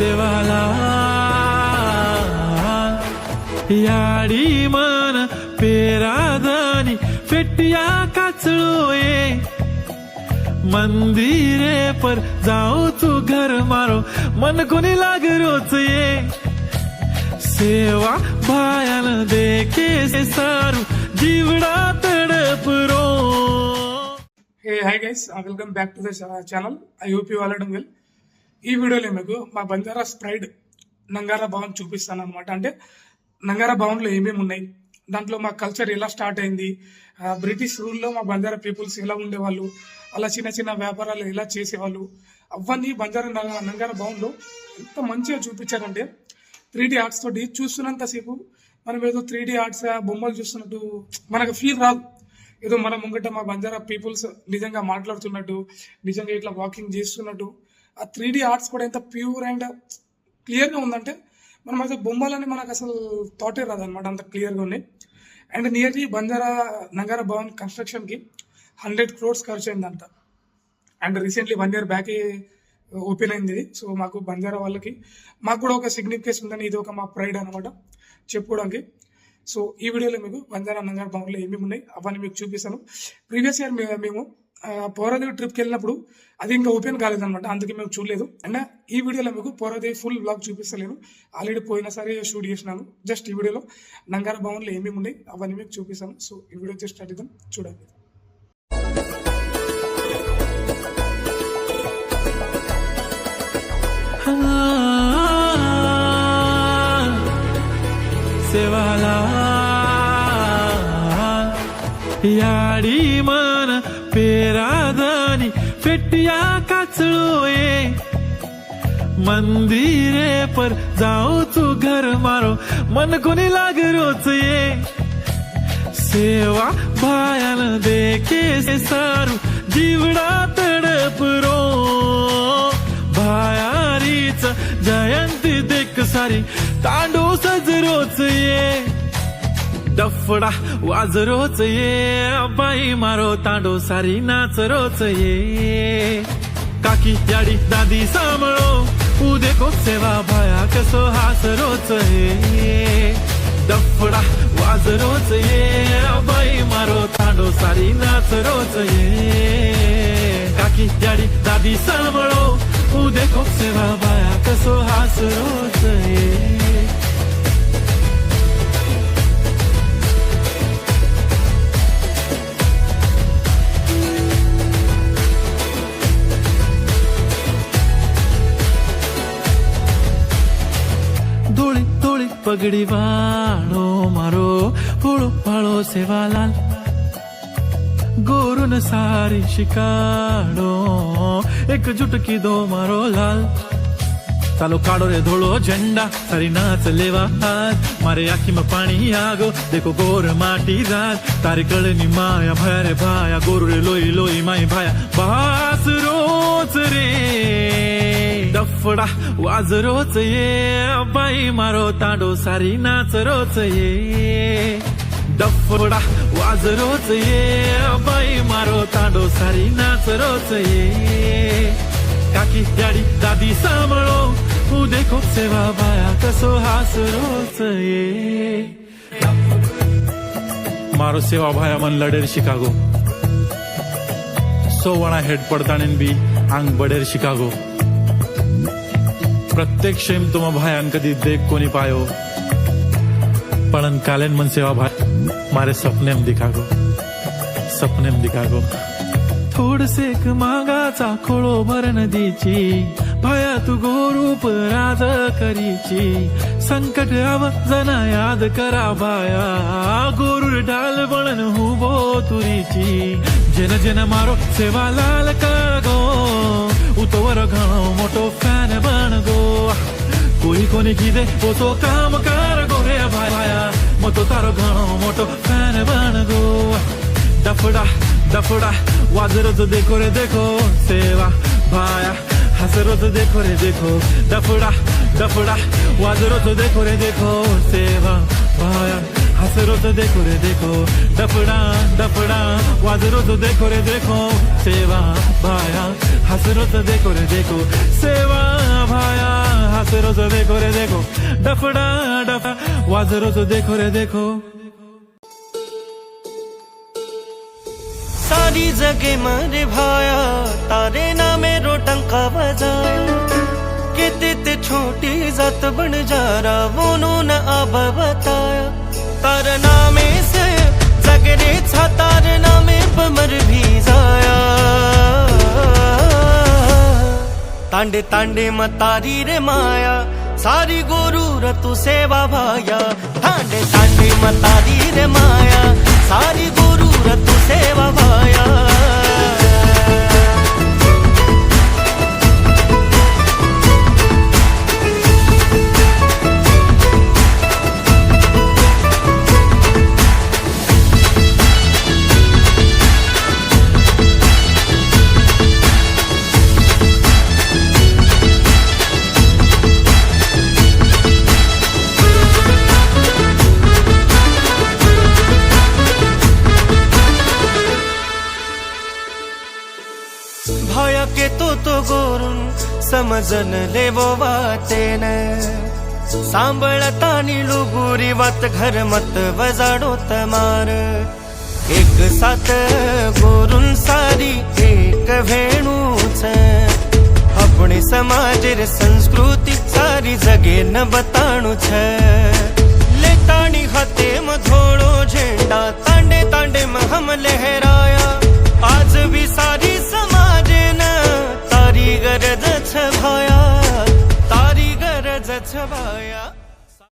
सेवाला याडी मन पेरादानी फेटिया काचळोए मंदिरे पर जाऊ तू घर मारो मन कोणी लाग रोच ये सेवा भायान देखे सारू जीवडा तडपरो. Hey, hi guys, welcome back to the channel. I hope you all are doing well. ఈ వీడియోలో మీకు మా బంజారాస్ ప్రైడ్ నంగారా భవన్ చూపిస్తాను అనమాట. అంటే నంగారా భవన్లో ఏమేమి ఉన్నాయి, దాంట్లో మా కల్చర్ ఎలా స్టార్ట్ అయింది, బ్రిటిష్ రూల్లో మా బంజారా పీపుల్స్ ఎలా ఉండేవాళ్ళు, అలా చిన్న చిన్న వ్యాపారాలు ఎలా చేసేవాళ్ళు, అవన్నీ బంజారా నంగారా భవన్లో ఎంత మంచిగా చూపించారంటే 3D ఆర్ట్స్ తోటి చూస్తున్నంతసేపు మనం ఏదో 3D ఆర్ట్స్ బొమ్మలు చూస్తున్నట్టు మనకు ఫీల్ రాదు. ఏదో మన ముంగట మా బంజారా పీపుల్స్ నిజంగా మాట్లాడుతున్నట్టు, నిజంగా ఇట్లా వాకింగ్ చేస్తున్నట్టు. ఆ 3D ఆర్ట్స్ కూడా ఎంత ప్యూర్ అండ్ క్లియర్గా ఉందంటే మనం అయితే బొమ్మలని మనకు అసలు థాటే రాదనమాట, అంత క్లియర్గా ఉన్నాయి. అండ్ నియర్లీ బంజారా నంగారా భవన్ కన్స్ట్రక్షన్కి 100 crores ఖర్చు అయిందంట. And recently 1 year back open అయింది. సో మాకు బంజారా వాళ్ళకి మాకు కూడా ఒక సిగ్నిఫికెన్స్ ఉందని ఇది ఒక మా ప్రైడ్ అనమాట చెప్పుకోవడానికి. సో ఈ వీడియోలో మీకు బంజారా నంగారా భవన్లో ఏమేమి ఉన్నాయి అవన్నీ మీకు చూపిస్తాను. ప్రీవియస్ ఇయర్ మేము పౌరాదేవి ట్రిప్కి వెళ్ళినప్పుడు అది ఇంకా ఓపెన్ కాలేదనమాట, అందుకే మేము చూడలేదు. అండ్ ఈ వీడియోలో మీకు పౌరాదేవి ఫుల్ బ్లాగ్ చూపిస్తలేను, ఆల్రెడీ పోయిన సరే షూట్ చేసినాను. జస్ట్ ఈ వీడియోలో నంగారా భవన్లో ఏమేమి ఉన్నాయి అవన్నీ మీకు చూపిస్తాను. సో ఈ వీడియో జస్ట్ స్టార్ట్ చేద్దాం, చూడండి. सेवाला याडी मन पेरादानी फेटिया काचळोए मंदिरे पर जाऊ तू घर मारो मन कोणी लाग रोच ये सेवा भायान देखे सारू जीवडा तडपरो भायारीच जयंती देख सारी तांडू सजरोच ये डफडा वाजरोच ये बाई मारो तांडो सारी नाचरोच ये काकी याडी दादी सांभळो उदेको सेवा भाया कसो हासरोच ये डफडा वाजरोच ये बाई मारो तांडो सारी नाचरोच ये काकी याडी दादी सांभळो उदेको सेवा भाया कसो हासरोच ये. धोळी धोळी पगडी वाळो मारो फुळो फाळो सेवालाल गोरून सारी शिकाडो एक जुटकी दो मारो लाल चालो काढो रे धोळो झंडा सारी नाच लेवा हात मारे आखी में पाणी आगो देखो गोर माटी रात तारी कळनी माया भया रे भाया गोरू रे लोई लोई माई भाया बास रोच रे डफडा वाजरोच ये बाई मारो तांडो सारी नाच रोच ये डफडा वाजरोच ये बाई मारो तांडो सारी नाच रोच ये काकी याडी दादी सांभळो उदेको सेवा भाया कसो हासरोच ये मारो सेवा भाया मन लडेर शिकागो सोवणा हेड पडताणीन बी आंग बडेर शिकागो प्रत्येक शेम तुम भायान कदी देख कोनी पायो पण कालेन मन सेवा भाई मारे सपनेम दिखागो थोड सेक मागाचा खोळो भर नदीची भया तू गोरूप राज करीची संकट जना याद करा भाया गोरूर डाल बळन हुबो तुरीची जेन जेन मारो सेवा लाल कागो उतोवर घणो मोटो फॅन बन गो कोई कोणी किदे पोतो काम कर गो रे भाया मोतो तारो घणो मोटो फॅन बन गो डफडा डफडा वाजरोच देखो रे देखो सेवा भाया हसरोच देखो रे देखो डफडा डफडा वाजरोच देखो रे देखो सेवा भाया हसरोच देखो रे देखो डफडा डफडा वाजरोच देखो रे देखो सेवा भाया हसरोच देखो रे देखो सेवा भाया नाच रोज देखो रे देखो डफडा डफा वाज रोज देखो रे देखो सारी जगे मरे भाया तारे नामे रोटंका बजाया किती ते छोटी जात बन जा रहा वो न अब बताया तार नामे से जगरे छा तार नामे पमर भी जाया तांडे तांडे मतारी रे माया सारी गोरू रतु सेवा भाया तांडे तांडे मतारी रे माया सारी गोरू रतु सेवा भाया भाया के तो गोरून समजन ले वो वातेन सांभळतानी लुगुरी वात घर मत वजाडो तमार एक साथ गोरून सारी एक भेणूच अपने समाज रे संस्कृती सारी जगे न बताणु छ लेताणी हाथे म धोळो झेंडा तांडे तांडे म हम लहराया आज भी सारी समाजेन तारी गरज छ भाया तारी गरज छ भाया